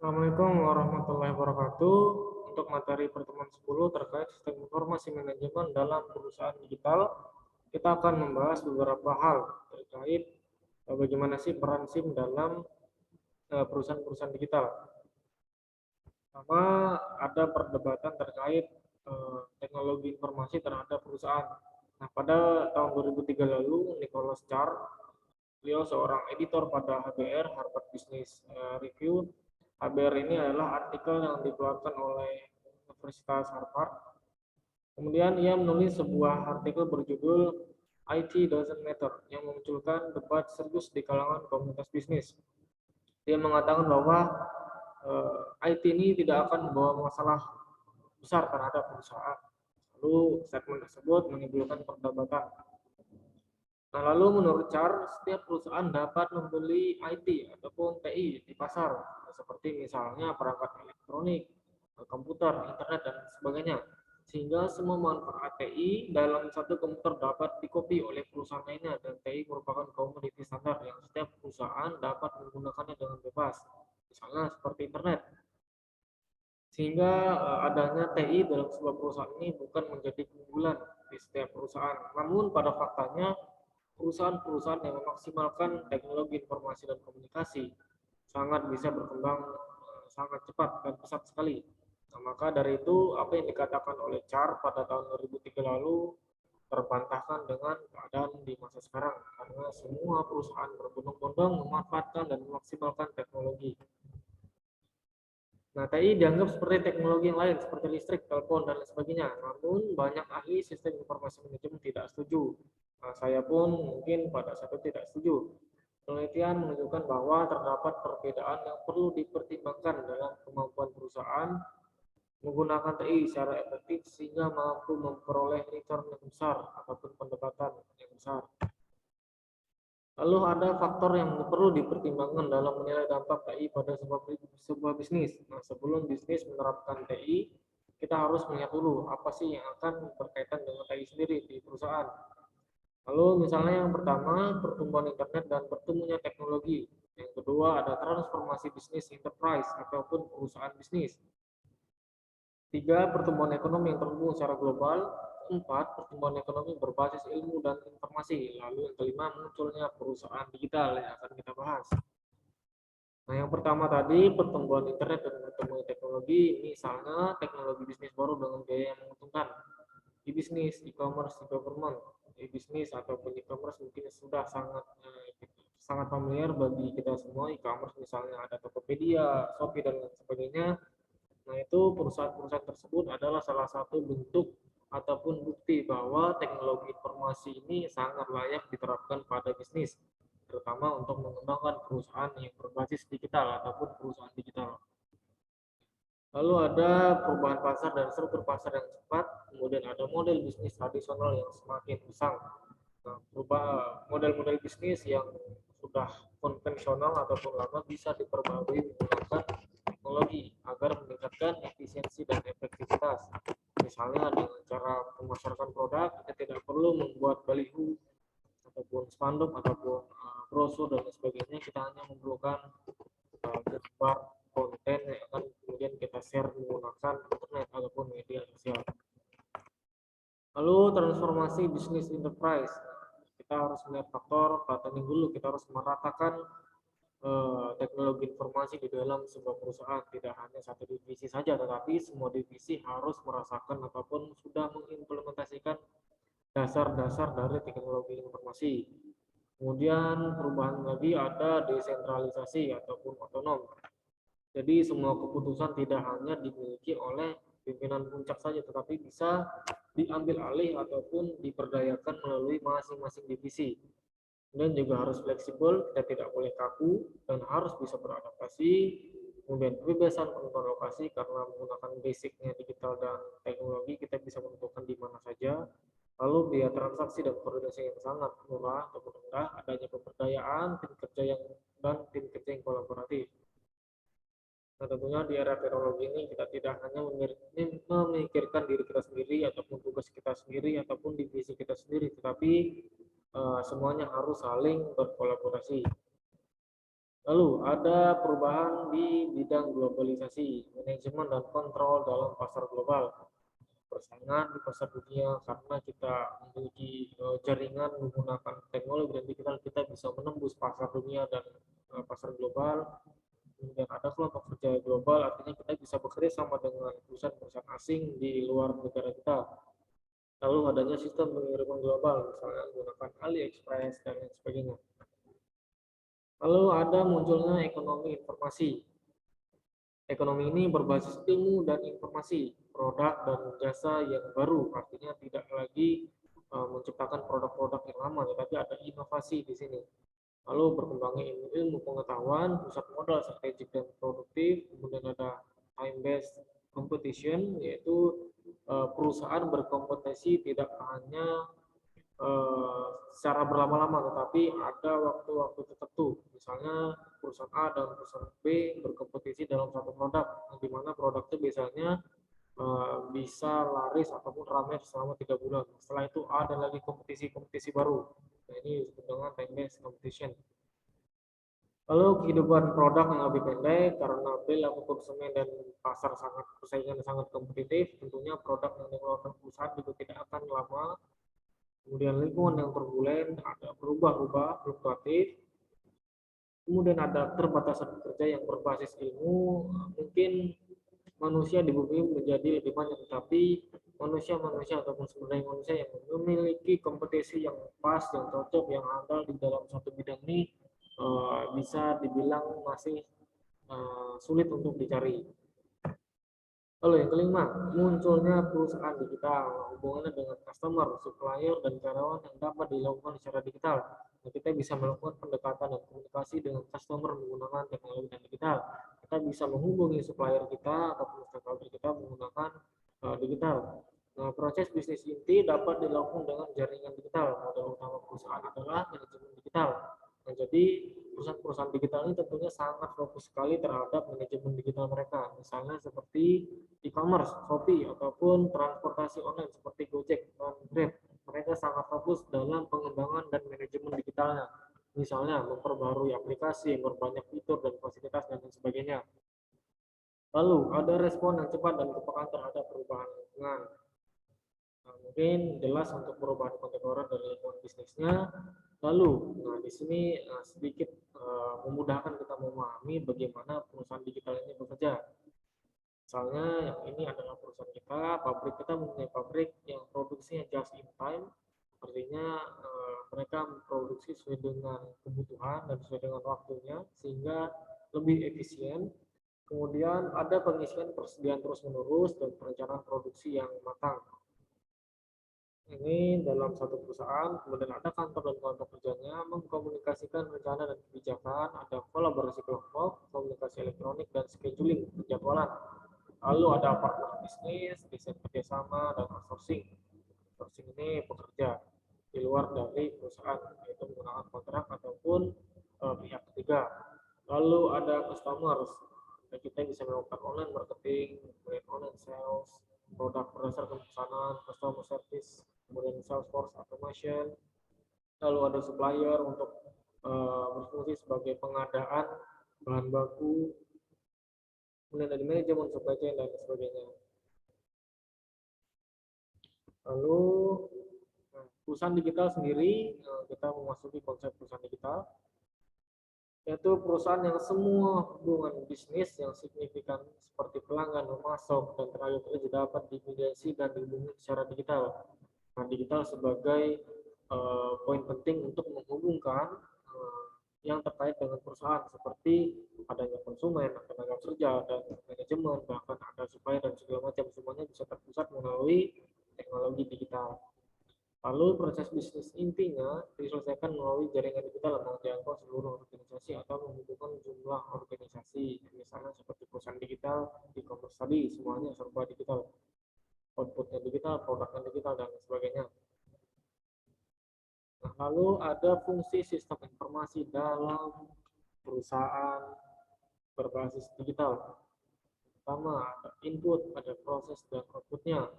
Assalamualaikum warahmatullahi wabarakatuh. Untuk materi pertemuan 10 terkait sistem informasi manajemen dalam perusahaan digital, kita akan membahas beberapa hal terkait bagaimana sih peran SIM dalam perusahaan-perusahaan digital. Pertama, ada perdebatan terkait teknologi informasi terhadap perusahaan. Nah, pada tahun 2003 lalu, Nicholas Carr, beliau seorang editor pada HBR, Harvard Business Review. HBR ini adalah artikel yang dikeluarkan oleh Universitas Harvard. Kemudian ia menulis sebuah artikel berjudul IT Doesn't Matter yang memunculkan debat serius di kalangan komunitas bisnis. Dia mengatakan bahwa IT ini tidak akan membawa masalah besar terhadap perusahaan. Lalu statement tersebut menimbulkan perdebatan. Nah, lalu menurut Char, setiap perusahaan dapat membeli IT ataupun TI di pasar, seperti misalnya perangkat elektronik, komputer, internet, dan sebagainya. Sehingga semua manfaat TI dalam satu komputer dapat dikopi oleh perusahaan lainnya, dan TI merupakan komoditi standar yang setiap perusahaan dapat menggunakannya dengan bebas, misalnya seperti internet. Sehingga adanya TI dalam sebuah perusahaan ini bukan menjadi keunggulan di setiap perusahaan. Namun pada faktanya, perusahaan-perusahaan yang memaksimalkan teknologi informasi dan komunikasi sangat bisa berkembang sangat cepat dan pesat sekali. Nah, maka dari itu apa yang dikatakan oleh Char pada tahun 2003 lalu terbantahkan dengan keadaan di masa sekarang, karena semua perusahaan berbondong-bondong memanfaatkan dan memaksimalkan teknologi. Nah, TI dianggap seperti teknologi yang lain, seperti listrik, telepon, dan lain sebagainya. Namun, banyak ahli sistem informasi manajemen tidak setuju. Nah, saya pun mungkin pada saat itu tidak setuju. Penelitian menunjukkan bahwa terdapat perbedaan yang perlu dipertimbangkan dalam kemampuan perusahaan menggunakan TI secara efektif sehingga mampu memperoleh return yang besar ataupun pendapatan yang besar. Lalu ada faktor yang perlu dipertimbangkan dalam menilai dampak TI pada sebuah bisnis. Nah, sebelum bisnis menerapkan TI, kita harus melihat dulu apa sih yang akan berkaitan dengan TI sendiri di perusahaan. Lalu misalnya yang pertama, pertumbuhan internet dan bertumbuhnya teknologi. Yang kedua, ada transformasi bisnis enterprise ataupun perusahaan bisnis. Tiga, pertumbuhan ekonomi yang terhubung secara global. Empat, pertumbuhan ekonomi berbasis ilmu dan informasi. Lalu yang kelima, munculnya perusahaan digital yang akan kita bahas. Nah, yang pertama tadi, pertumbuhan internet dan pertumbuhan teknologi, misalnya teknologi bisnis baru dengan biaya yang menguntungkan. Di bisnis, e-commerce, e-government, di bisnis ataupun e-commerce mungkin sudah sangat familiar bagi kita semua. E-commerce misalnya ada Tokopedia, Shopee, dan lain sebagainya. Nah, itu perusahaan-perusahaan tersebut adalah salah satu bentuk ataupun bukti bahwa teknologi informasi ini sangat layak diterapkan pada bisnis, terutama untuk mengembangkan perusahaan yang berbasis digital ataupun perusahaan digital. Lalu ada perubahan pasar dan struktur pasar yang cepat, kemudian ada model bisnis tradisional yang semakin usang. Nah, model-model bisnis yang sudah konvensional ataupun lama bisa diperbarui menggunakan teknologi agar meningkatkan efisiensi dan efektivitas. Misalnya dengan cara memasarkan produk, kita tidak perlu membuat baliho ataupun spanduk ataupun brosur dan sebagainya. Kita hanya memerlukan gambar konten yang akan kemudian kita share menggunakan internet ataupun media sosial. Lalu transformasi bisnis enterprise. Kita harus melihat faktor patterning dulu, kita harus meratakan teknologi informasi di dalam sebuah perusahaan, tidak hanya satu divisi saja, tetapi semua divisi harus merasakan ataupun sudah mengimplementasikan dasar-dasar dari teknologi informasi. Kemudian perubahan lagi ada desentralisasi ataupun otonom. Jadi semua keputusan tidak hanya dimiliki oleh pimpinan puncak saja, tetapi bisa diambil alih ataupun diperdayakan melalui masing-masing divisi. Dan juga harus fleksibel, kita tidak boleh kaku dan harus bisa beradaptasi. Kemudian kebebasan penentuan lokasi karena menggunakan basicnya digital dan teknologi, kita bisa menentukan di mana saja. Lalu biaya transaksi dan koordinasi yang sangat murah atau rendah, adanya pemberdayaan tim kerja yang kolaboratif. Nah, tentunya di era teknologi ini kita tidak hanya memikirkan diri kita sendiri ataupun tugas kita sendiri ataupun divisi kita sendiri, tetapi semuanya harus saling berkolaborasi. Lalu ada perubahan di bidang globalisasi, manajemen dan kontrol dalam pasar global, persaingan di pasar dunia karena kita memiliki jaringan menggunakan teknologi dan digital, kita bisa menembus pasar dunia dan pasar global. Kemudian ada kelompok kerja global, artinya kita bisa bekerja sama dengan perusahaan-perusahaan asing di luar negara kita. Lalu adanya sistem pengiriman global, misalnya menggunakan AliExpress dan lain sebagainya. Lalu ada munculnya ekonomi informasi. Ekonomi ini berbasis ilmu dan informasi, produk dan jasa yang baru, artinya tidak lagi menciptakan produk-produk yang lama, tetapi ada inovasi di sini. Lalu berkembangnya ilmu pengetahuan, pusat modal strategik dan produktif, kemudian ada time-based competition, yaitu perusahaan berkompetisi tidak hanya secara berlama-lama, tetapi ada waktu-waktu tertentu. Misalnya perusahaan A dan perusahaan B berkompetisi dalam satu produk, di mana produk itu biasanya bisa laris ataupun ramai selama 3 bulan. Setelah itu ada lagi kompetisi-kompetisi baru. Nah, ini disebut dengan time-based competition. Lalu kehidupan produk yang lebih pendek karena perilaku konsumen dan pasar sangat persaingan sangat kompetitif, tentunya produk yang dikeluarkan perusahaan juga tidak akan lama. Kemudian lingkungan yang turbulen, ada berubah-ubah, fluktuatif. Kemudian ada keterbatasan kerja yang berbasis ilmu. Mungkin manusia di bumi menjadi lebih banyak, tapi manusia-manusia ataupun sumber daya manusia yang memiliki kompetisi yang pas, yang cocok, yang andal di dalam satu bidang ini bisa dibilang masih sulit untuk dicari. Lalu yang kelima, munculnya perusahaan digital, hubungannya dengan customer, supplier, dan karyawan yang dapat dilakukan secara digital. Nah, kita bisa melakukan pendekatan dan komunikasi dengan customer menggunakan teknologi dan digital. Kita bisa menghubungi supplier kita ataupun stakeholder kita menggunakan digital. Nah, proses bisnis inti dapat dilakukan dengan jaringan digital. Modal utama perusahaan adalah manajemen digital. Nah, jadi perusahaan-perusahaan digital ini tentunya sangat fokus sekali terhadap manajemen digital mereka. Misalnya seperti e-commerce, Shopee, ataupun transportasi online seperti Gojek dan Grab. Mereka sangat fokus dalam pengembangan dan manajemen digitalnya. Misalnya memperbarui aplikasi, memperbanyak fitur dan fasilitas dan lain sebagainya. Lalu ada respon yang cepat dan kepekaan terhadap perubahan lingkungan. Nah, mungkin jelas untuk perubahan kontemporer dari lingkungan bisnisnya. Lalu, nah di sini sedikit memudahkan kita memahami bagaimana perusahaan digital ini bekerja. Misalnya yang ini adalah perusahaan kita, pabrik kita mempunyai pabrik yang produksinya just in time, artinya mereka memproduksi sesuai dengan kebutuhan dan sesuai dengan waktunya sehingga lebih efisien. Kemudian ada pengisian persediaan terus-menerus dan perencanaan produksi yang matang. Ini dalam satu perusahaan, kemudian ada kantor dan kelompok kerjanya, mengkomunikasikan rencana dan kebijakan, ada kolaborasi kelompok, komunikasi elektronik, dan scheduling penjadwalan. Lalu ada partner bisnis, desain kerjasama, dan outsourcing. Outsourcing ini bekerja di luar dari perusahaan, yaitu menggunakan kontrak ataupun pihak ketiga. Lalu ada customers, kita bisa melakukan online marketing, kemudian online sales, produk berdasarkan pesanan, customer service, kemudian Salesforce automation. Lalu ada supplier untuk berfungsi sebagai pengadaan bahan baku, kemudian ada manajemen supply chain dan sebagainya. Lalu perusahaan digital sendiri, kita memasuki konsep perusahaan digital, yaitu perusahaan yang semua hubungan bisnis yang signifikan seperti pelanggan, memasok, dan tenaga kerja dapat dimediasi dan dihubungi secara digital. Nah, digital sebagai poin penting untuk menghubungkan yang terkait dengan perusahaan seperti adanya konsumen, tenaga kerja, dan manajemen, bahkan ada supplier dan segala macam, semuanya bisa terpusat melalui teknologi digital. Lalu proses bisnis intinya diselesaikan melalui jaringan digital yang menjangkau seluruh organisasi atau menghubungkan jumlah organisasi. Misalnya seperti perusahaan digital, e-commerce tadi, semuanya serba digital. Outputnya digital, produknya digital, dan sebagainya. Nah, lalu ada fungsi sistem informasi dalam perusahaan berbasis digital. Pertama, ada input, ada proses, dan outputnya.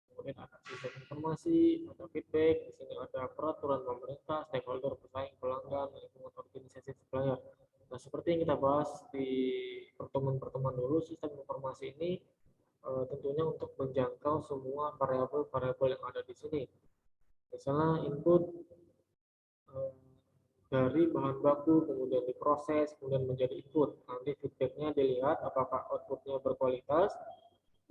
Kemudian ada sistem informasi, ada feedback, di sini ada peraturan pemerintah, stakeholder, pesaing, pelanggan, lingkungan organisasi supplier. Nah, seperti yang kita bahas di pertemuan-pertemuan dulu, sistem informasi ini tentunya untuk menjangkau semua variabel-variabel yang ada di sini. Misalnya input eh, dari bahan baku, kemudian diproses, kemudian menjadi input. Nanti feedbacknya dilihat apakah outputnya berkualitas.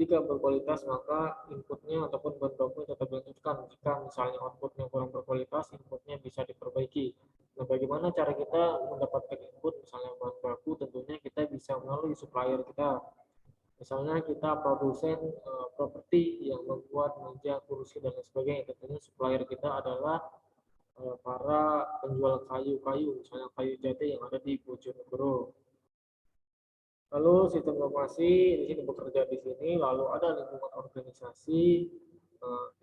Jika berkualitas, maka inputnya ataupun bahan baku tetap dilanjutkan. Jika misalnya outputnya kurang berkualitas, inputnya bisa diperbaiki. Nah, bagaimana cara kita mendapatkan input, misalnya bahan baku, tentunya kita bisa melalui supplier kita. Misalnya kita produsen properti yang membuat meja, kursi, dan lain sebagainya. Tentunya supplier kita adalah para penjual kayu-kayu, misalnya kayu jati yang ada di Bojonegoro. Lalu sistem informasi di sini bekerja di sini, lalu ada lingkungan organisasi,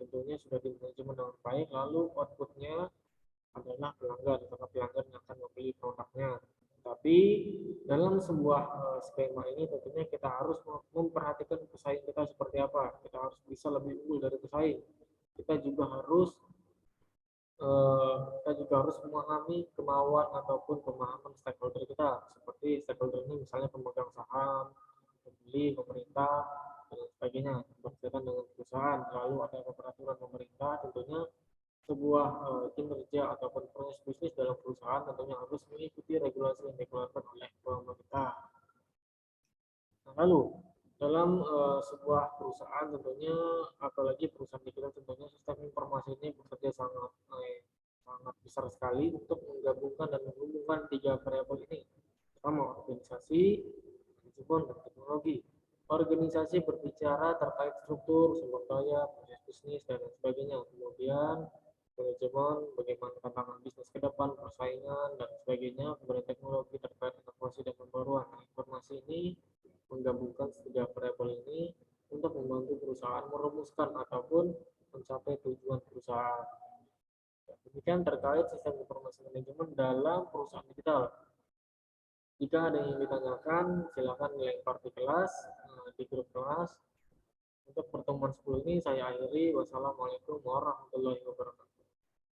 tentunya sudah dimanajemen dengan baik, lalu outputnya adalah pelanggan, karena pelanggan yang akan membeli produknya. Tapi dalam sebuah skema ini tentunya kita harus memperhatikan pesaing kita seperti apa. Kita harus bisa lebih unggul dari pesaing. Kita juga harus kita juga harus memahami kemauan ataupun pemahaman stakeholder kita. Seperti stakeholder ini misalnya pemegang saham, pembeli, pemerintah, dan sebagainya. Berkaitan dengan perusahaan, lalu ada peraturan pemerintah, tentunya sebuah kinerja ataupun proses bisnis dalam perusahaan tentunya harus mengikuti regulasi yang dikeluarkan oleh pemerintah. Nah, lalu dalam sebuah perusahaan tentunya, apalagi perusahaan digital, tentunya sistem informasi ini bekerja sangat besar sekali untuk menggabungkan dan menghubungkan tiga variabel ini. Pertama, organisasi, manajemen, dan teknologi. Organisasi berbicara terkait struktur, sumber daya, proses bisnis, dan lain sebagainya. Kemudian manajemen, bagaimana tantangan bisnis ke depan, persaingan, dan sebagainya. Kemudian teknologi terkait inovasi dan pembaruan. Nah, informasi ini menggabungkan tiga variabel ini untuk membantu perusahaan merumuskan ataupun mencapai tujuan perusahaan. Demikian terkait sistem informasi manajemen dalam perusahaan digital. Jika ada yang ditanyakan, silakan dilempar di kelas, di grup kelas. Untuk pertemuan 10 ini saya akhiri. Wassalamualaikum warahmatullahi wabarakatuh.